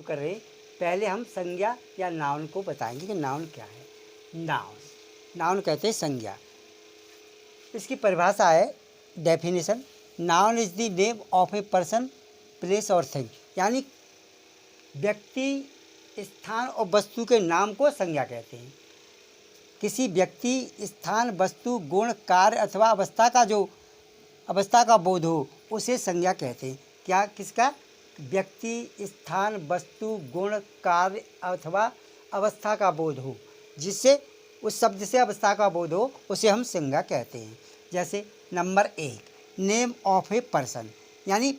कर रहे हैं, पहले हम संज्ञा या नाउन को बताएंगे कि नाउन क्या है। नाउन कहते हैं संज्ञा। इसकी परिभाषा है, definition, noun is the name of a person, place और थिंग। यानी व्यक्ति, स्थान और वस्तु के नाम को संज्ञा कहते हैं। किसी व्यक्ति, स्थान, वस्तु, गुण, कार्य अथवा अवस्था का बोध हो, उसे संज्ञा कहते हैं। क्या, किसका? व्यक्ति, स्थान, वस्तु, गुण, कार्य अथवा अवस्था का बोध हो, जिससे, उस शब्द से अवस्था का बोध हो, उसे हम संज्ञा कहते हैं। जैसे number 1, name of a person, यानी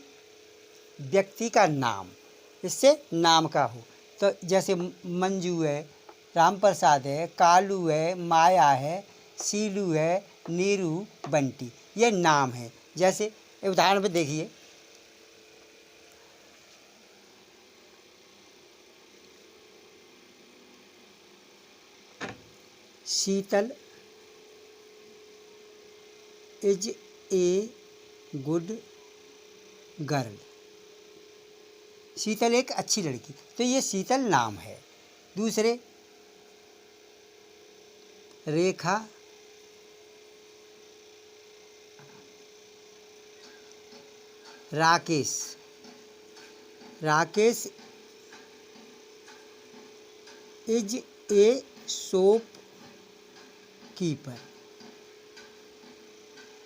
व्यक्ति का नाम, इससे नाम का हो। तो जैसे मंजू है, राम प्रसाद है, कालू है, माया है, सीलू है, नीरू, बंटी, ये नाम है। जैसे उदाहरण में देखिए, Sheetal is a good girl. Sheetal एक अच्छी लड़की, तो ये शीतल नाम है। दूसरे, Rekha Rakesh is a shopkeeper.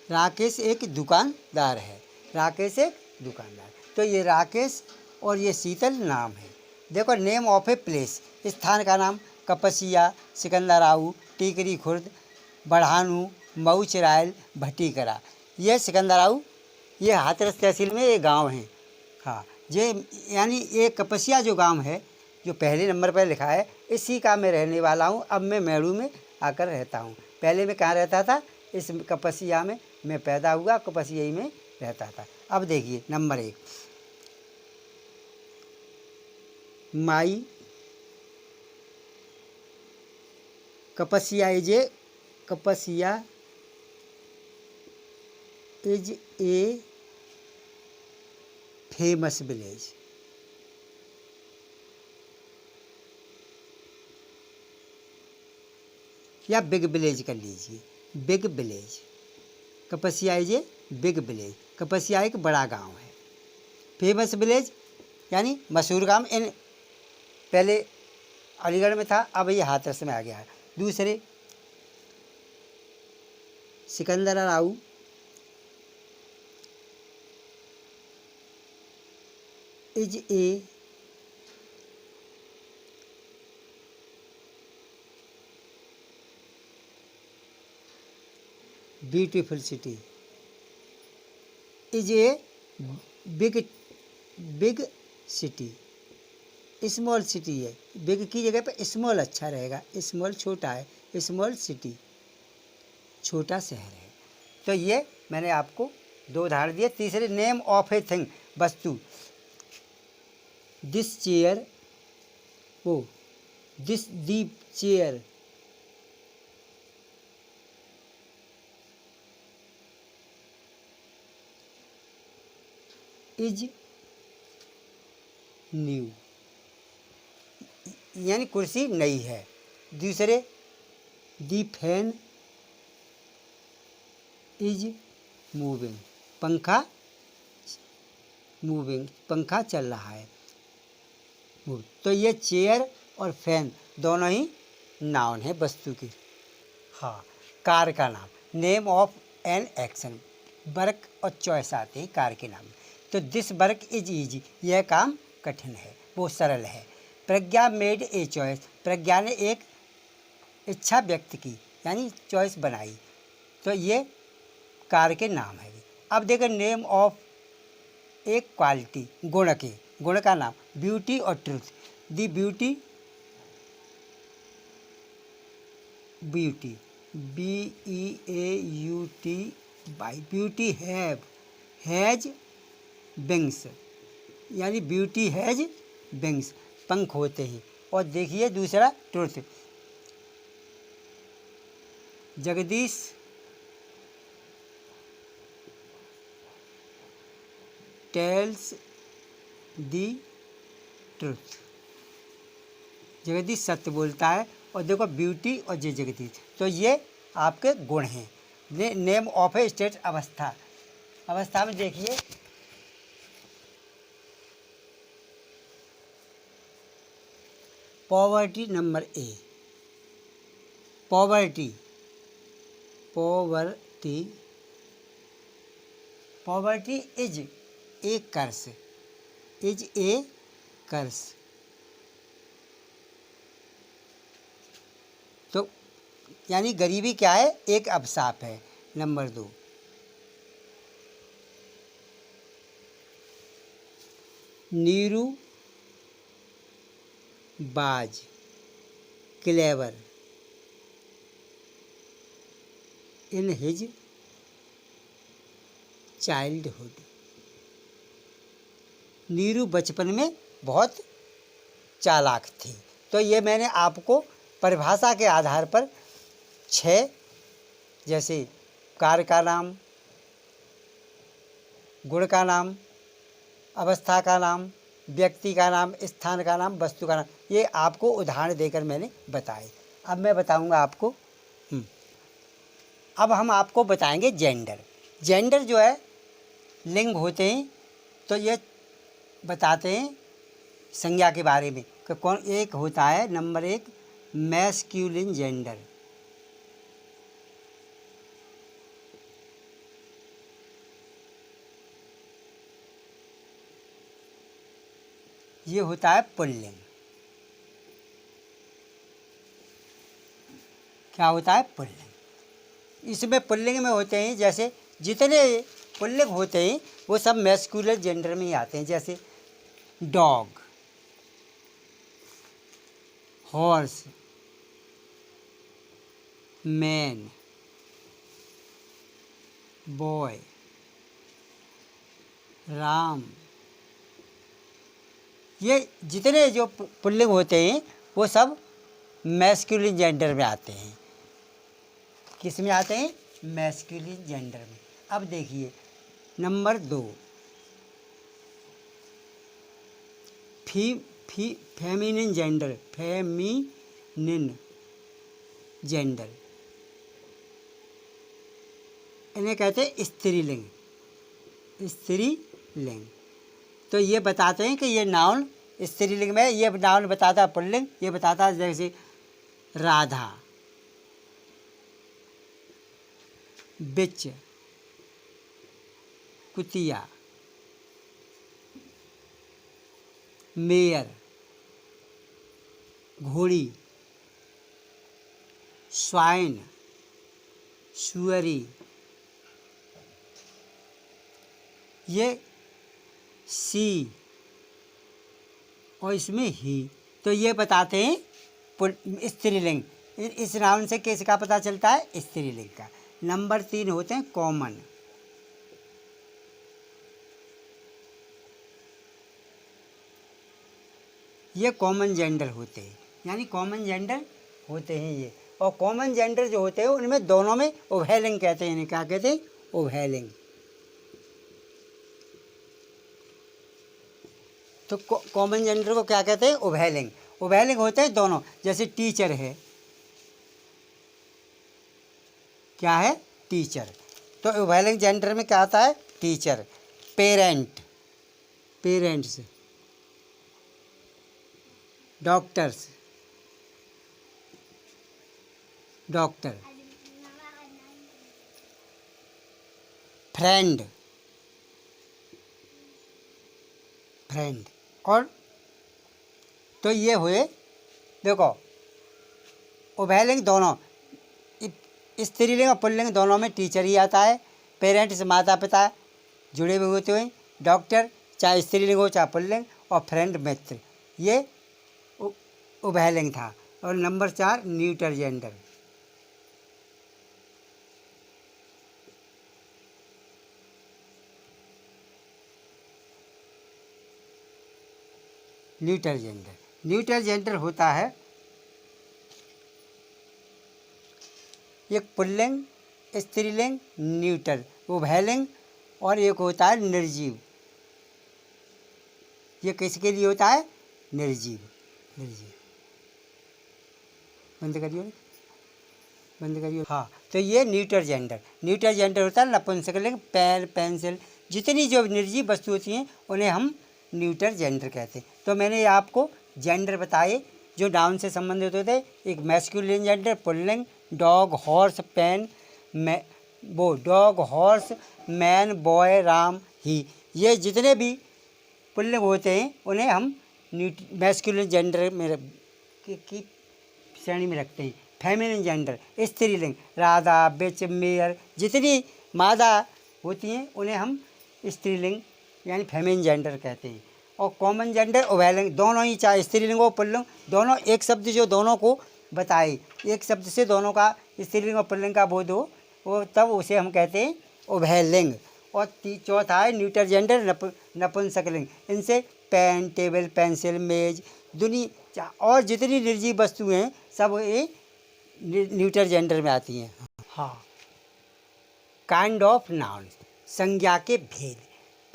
Rakesh एक दुकानदार है। तो ये राकेश और ये शीतल नाम है। देखो, नेम ऑफ ए प्लेस, स्थान का नाम, कपसिया, सिकंदराऊ, टीकरी खुर्द, बढ़ानू, मऊ चिरायल, भट्टीकरा। ये सिकंदराऊ, ये हाथरस तहसील में ये गांव है। हाँ, ये यानी ये कपसिया जो गांव है, जो पहले नंबर पर लिखा है, इसी का मैं रहने वाला हूँ। अब मैं मेड़ू में आकर रहता हूँ। पहले मैं कहाँ रहता था? इस कपसिया में मैं पैदा हुआ, कपसिया ही में रहता था। अब देखिए number 1, my Kapsia is a famous village. या बिग विलेज कर लीजिए, big village. Kapsia is a big village, Kapsia एक बड़ा गांव है। फेमस विलेज यानी मशहूर गांव, इन पहले अलीगढ़ में था, अब ये हाथरस में आ गया है। दूसरे, Sikandrarao is a beautiful city, is a big city. Small city है, बिग की जगह पे स्मॉल अच्छा रहेगा, स्मॉल छोटा है, स्मॉल सिटी छोटा शहर है। तो ये मैंने आपको 2 उदाहरण दिए। तीसरे, नेम ऑफ ए थिंग, वस्तु, this chair, this Deep chair is new, यानी कुर्सी नई है। दूसरे, दी फैन इज मूविंग, पंखा चल रहा है। तो ये चेयर और फैन दोनों ही नाउन है वस्तु की। हाँ, कार का नाम, name of an action, work और चॉइस आते हैं कार के नाम में। तो दिस वर्क इज ईजी, यह काम कठिन है, वो सरल है। प्रज्ञा मेड ए चॉइस, प्रज्ञा ने एक इच्छा व्यक्त की, यानी चॉइस बनाई। तो ये कार के नाम है। अब देखो, नेम ऑफ एक क्वालिटी, गुण का नाम, ब्यूटी और truth. The beauty BEAUT, beauty has wings, यानी ब्यूटी हैज विंग्स, पंख होते हैं। और देखिए दूसरा, ट्रुथ, जगदीश टेल्स दी ट्रुथ। जगदीश सत्य बोलता है। और देखो ब्यूटी और जय जगदीश, तो ये आपके गुण हैं। नेम ऑफ ए स्टेट अवस्था, अवस्था में देखिए poverty number A, poverty, poverty, poverty is a curse, is a curse. तो यानी गरीबी क्या है, एक अभिशाप है। नंबर 2, नीरू बाज, clever in his childhood. Neeru बचपन में बहुत चालाक थी। तो ये मैंने आपको परिभाषा के आधार पर 6, जैसे कार्य का नाम, गुण का नाम, अवस्था का नाम, व्यक्ति का नाम, स्थान का नाम, वस्तु का नाम, ये आपको उदाहरण देकर मैंने बताए। अब मैं बताऊंगा आपको। अब हम आपको बताएंगे जेंडर। जेंडर जो है लिंग होते हैं, तो ये बताते हैं संज्ञा के बारे में कि कौन। एक होता है नंबर 1 मैस्क्यूलिन जेंडर, ये होता है पुल्लिंग। क्या होता है, पुल्लिंग। इसमें पुल्लिंग में होते हैं, जैसे जितने पुल्लिंग होते हैं वो सब मैस्कुलर जेंडर में ही आते हैं। जैसे dog, horse, man, boy, Ram, ये जितने जो पुल्लिंग होते हैं वो सब मैस्कुलिन जेंडर में आते हैं। किस में आते हैं, मैस्कुलिन जेंडर में। अब देखिए number 2 feminine gender, feminine gender, इन्हें कहते हैं स्त्रीलिंग, स्त्रीलिंग। तो ये बताते हैं कि ये नाउन स्त्रीलिंग में, ये नाउन बताता है पुल्लिंग, ये बताता है जैसे राधा, बिच, कुतिया, मेयर, घोड़ी, स्वाइन, सुअरी, ये सी और इसमें ही। तो ये बताते हैं स्त्रीलिंग। इस नाउन से किसका पता चलता है, स्त्रीलिंग का। नंबर 3 होते हैं कॉमन, ये कॉमन जेंडर होते हैं, यानी कॉमन जेंडर होते हैं ये। और कॉमन जेंडर जो होते हैं उनमें दोनों में उभयलिंग कहते हैं। इन्हें क्या कहते हैं, उभयलिंग। तो कॉमन जेंडर को क्या कहते हैं, उभयलिंग। उभयलिंग होते हैं दोनों। जैसे टीचर है, क्या है, टीचर। तो उभयलिंग जेंडर में क्या आता है, teacher. Parent, parents, doctors, doctor, friend, friend. और तो ये हुए, देखो उभयलिंग दोनों, स्त्रीलिंग और पुल्लिंग दोनों में टीचर ही आता है। पेरेंट्स माता पिता जुड़े हुए होते हैं, डॉक्टर चाहे स्त्रीलिंग हो चाहे पुल्लिंग, और फ्रेंड मित्र, ये उभयलिंग था। और number 4 neuter gender, neuter gender. Neuter gender होता है एक पुल्लिंग, स्त्रीलिंग, न्यूटर, उभयलिंग, और एक होता है निर्जीव। ये किसके लिए होता है, निर्जीव, निर्जीव। बंद करिए, बंद करिए। हाँ, तो ये न्यूटर जेंडर, न्यूटर जेंडर होता है नपुंसकलिंग। पेन, पेंसिल, जितनी जो निर्जीव वस्तु होती हैं उन्हें हम न्यूटर जेंडर कहते हैं। तो मैंने आपको जेंडर बताए जो नाउन से संबंधित होते हैं। एक मैस्कुलिन जेंडर पुल्लिंग, डॉग, हॉर्स, पेन, वो dog, horse, man, boy, Ram, he, ये जितने भी पुल्लिंग होते हैं उन्हें हम मैस्कुलिन जेंडर में की श्रेणी में रखते हैं। फेमिनिन जेंडर स्त्रीलिंग, राधा, बिच, मेयर, जितनी मादा होती हैं उन्हें हम स्त्रीलिंग यानी फेमिनिन जेंडर कहते हैं। और कॉमन जेंडर उभयलिंग, दोनों ही चाहे स्त्रीलिंग हो पुल्लिंग, दोनों एक शब्द जो दोनों को बताए, एक शब्द से दोनों का स्त्रीलिंग और पुल्लिंग का बोध हो, वो तब उसे हम कहते हैं उभयलिंग। और चौथा है न्यूटर जेंडर नपुंसकलिंग। इनसे पेन, टेबल, पेंसिल, मेज, दुनिया और जितनी निर्जीव वस्तुएं हैं सब ये न्यूटर जेंडर में आती हैं। हाँ, काइंड ऑफ नाउन, संज्ञा के भेद।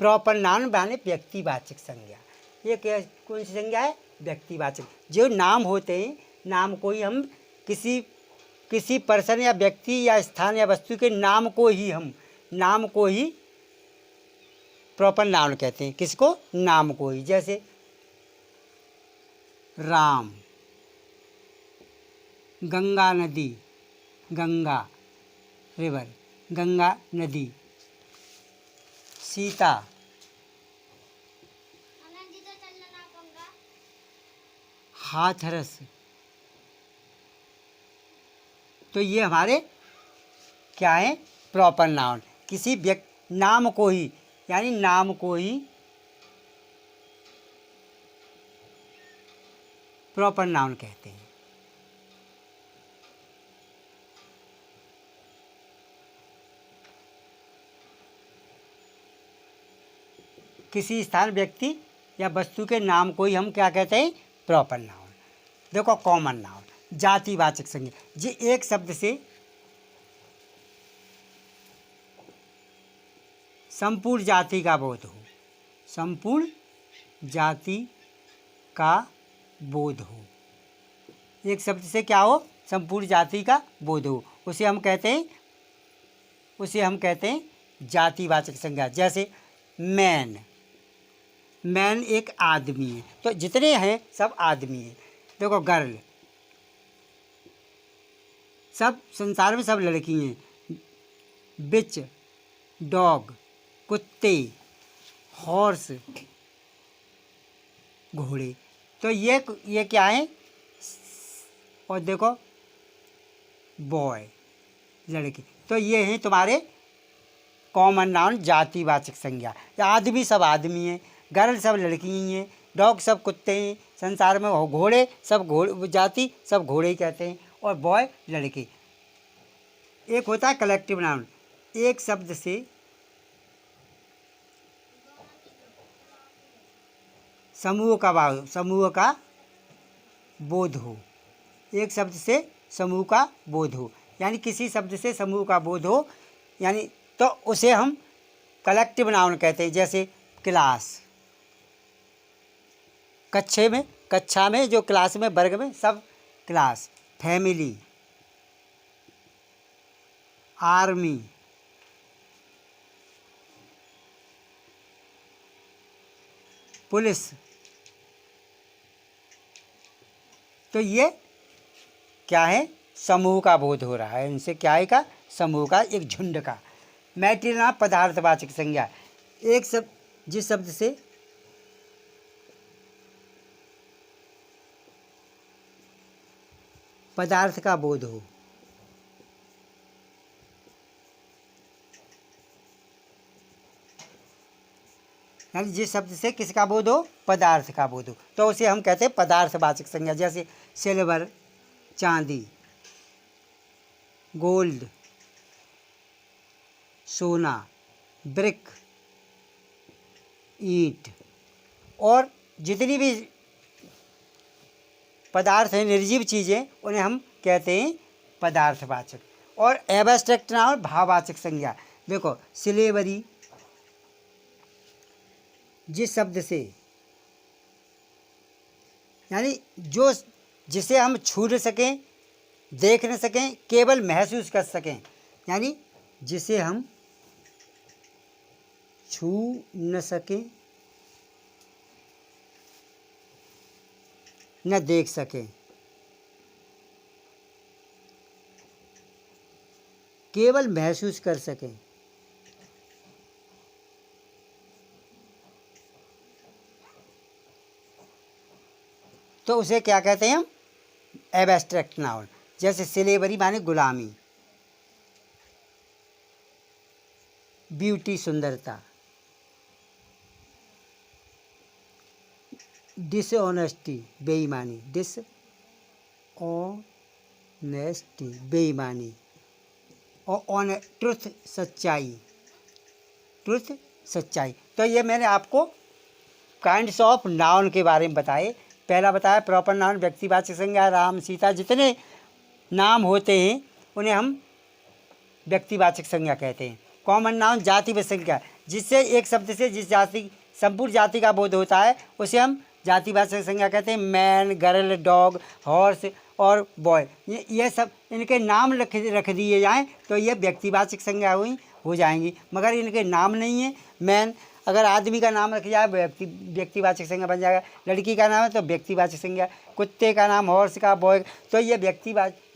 प्रॉपर नाउन माने व्यक्तिवाचक संज्ञा। ये क्या, कौन सी संज्ञा है? व्यक्तिवाचक। जो नाम होते हैं, नाम को ही हम किसी पर्सन या व्यक्ति या स्थान या वस्तु के नाम को ही प्रॉपर नाउन कहते हैं। किसको? नाम को ही। जैसे राम, गंगा नदी, गंगा रिवर, गंगा नदी, सीता, हाथरस। तो ये हमारे क्या है? Proper noun. किसी नाम को ही, यानी नाम को ही प्रॉपर नाउन कहते हैं। किसी स्थान, व्यक्ति या वस्तु के नाम को ही हम क्या कहते हैं? Proper noun. देखो, कॉमन नाउन, जातिवाचक संज्ञा, ये एक शब्द से संपूर्ण जाति का बोध हो, संपूर्ण जाति का बोध हो। एक शब्द से क्या हो? संपूर्ण जाति का बोध हो, उसे हम कहते हैं जातिवाचक संज्ञा। जैसे मैन, मैन एक आदमी है, तो जितने हैं सब आदमी हैं। देखो, गर्ल, सब संसार में सब लड़की हैं। बिच, डॉग, कुत्ते, हॉर्स, घोड़े। तो ये क्या है? और देखो, बॉय, लड़के। तो ये हैं तुम्हारे कॉमन नाउन, जातिवाचक संज्ञा। आदमी सब आदमी हैं, गर्ल सब लड़की ही हैं, डॉग सब कुत्ते हैं, संसार में घोड़े सब जाति सब घोड़े ही कहते हैं, और बॉय लड़के। एक होता है कलेक्टिव नाउन, एक शब्द से समूह का बोध हो। एक शब्द से समूह का बोध हो, यानी किसी शब्द से समूह का बोध हो, यानी तो उसे हम कलेक्टिव नाउन कहते हैं। जैसे क्लास, कक्षा में जो क्लास में, वर्ग में सब क्लास। Family, army, police. तो ये क्या है? समूह का बोध हो रहा है इनसे। क्या है का? समूह का, एक झुंड का। मैटेरियल नाम, पदार्थवाचक संज्ञा, एक शब्द जिस शब्द से पदार्थ का बोध हो। यानी जिस शब्द से किसका बोध हो? पदार्थ का बोध हो, तो उसे हम कहते हैं पदार्थवाचक संज्ञा। जैसे सिल्वर, चांदी, गोल्ड, सोना, ब्रिक, ईंट, और जितनी भी पदार्थ हैं, निर्जीव चीज़ें, उन्हें हम कहते हैं पदार्थवाचक। और एब्स्ट्रैक्ट नाउन, भाववाचक संज्ञा। देखो, स्लेवरी, जिस शब्द से यानी जिसे हम छू न सकें देख न सकें, केवल महसूस कर सकें, यानी जिसे हम छू न सकें, न देख सकें, केवल महसूस कर सकें। तो उसे क्या कहते हैं हम? Abstract noun. जैसे स्लेवरी माने गुलामी, ब्यूटी सुंदरता, डिसऑनेस्टी बेईमानी, डिसऑनेस्टी बेईमानी, और ऑन ट्रुथ सच्चाई, ट्रुथ सच्चाई। तो ये मैंने आपको काइंड्स ऑफ नाउन के बारे में बताए। पहला बताया प्रॉपर नाउन, व्यक्तिवाचक संज्ञा, राम सीता, जितने नाम होते हैं उन्हें हम व्यक्तिवाचक संज्ञा कहते हैं। कॉमन नाउन जातिवाचक संज्ञा, जिससे एक शब्द से जिस जाति संपूर्ण जाति का बोध होता है उसे हम जातिवाचक संज्ञा कहते हैं। मैन, गर्ल, डॉग, हॉर्स और बॉय, ये सब इनके नाम रख दिए जाएं तो ये व्यक्तिवाचक संज्ञा हुई हो जाएंगी, मगर इनके नाम नहीं है। मैन, अगर आदमी का नाम रख जाए व्यक्तिवाचक संज्ञा बन जाएगा। लड़की का नाम है तो व्यक्तिवाचक संज्ञा, कुत्ते का नाम, हॉर्स का, बॉय, तो ये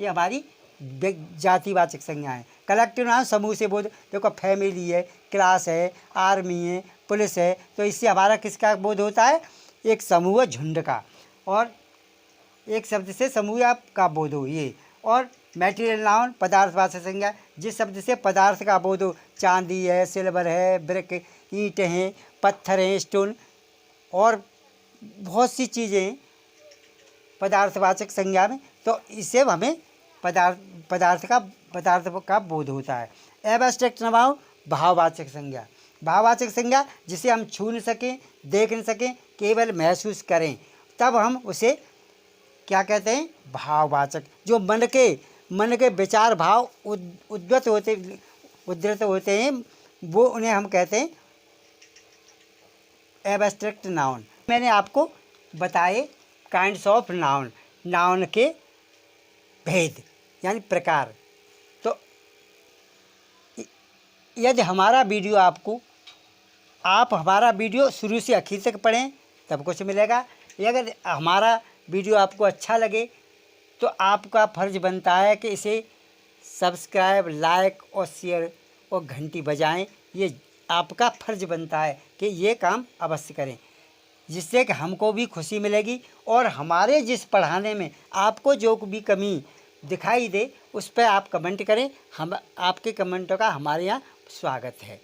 हमारी जातिवाचक संज्ञा है। कलेक्टिव नाउन समूह से बोध, देखो फैमिली है, क्लास है, आर्मी है, पुलिस है, तो इससे हमारा किसका बोध होता है? एक समूह, झुंड का, और एक शब्द से समूह का बोध हो ये। और मैटेरियल नाउन पदार्थवाचक संज्ञा, जिस शब्द से पदार्थ का बोध हो, चांदी है, सिल्वर है, ब्रिक, ईंट हैं, पत्थर हैं, स्टोन, और बहुत सी चीज़ें पदार्थवाचक संज्ञा में, तो इससे हमें पदार्थ का बोध होता है। एब्स्ट्रैक्ट नाउन भाववाचक संज्ञा, भाववाचक संज्ञा जिसे हम छू न सकें, देख न सकें, केवल महसूस करें, तब हम उसे क्या कहते हैं? भाववाचक। जो मन के विचार भाव उद्धृत होते हैं, वो उन्हें हम कहते हैं एब्स्ट्रैक्ट नाउन। मैंने आपको बताए काइंड्स ऑफ नाउन, नाउन के भेद यानी प्रकार। तो यदि हमारा वीडियो आप हमारा वीडियो शुरू से आखिर तक पढ़ें तब कुछ मिलेगा। अगर हमारा वीडियो आपको अच्छा लगे तो आपका फ़र्ज बनता है कि इसे सब्सक्राइब, लाइक और शेयर और घंटी बजाएं। ये आपका फ़र्ज बनता है कि ये काम अवश्य करें, जिससे कि हमको भी खुशी मिलेगी, और हमारे जिस पढ़ाने में आपको जो भी कमी दिखाई दे उस पर आप कमेंट करें। हम आपके कमेंटों का हमारे यहाँ स्वागत है।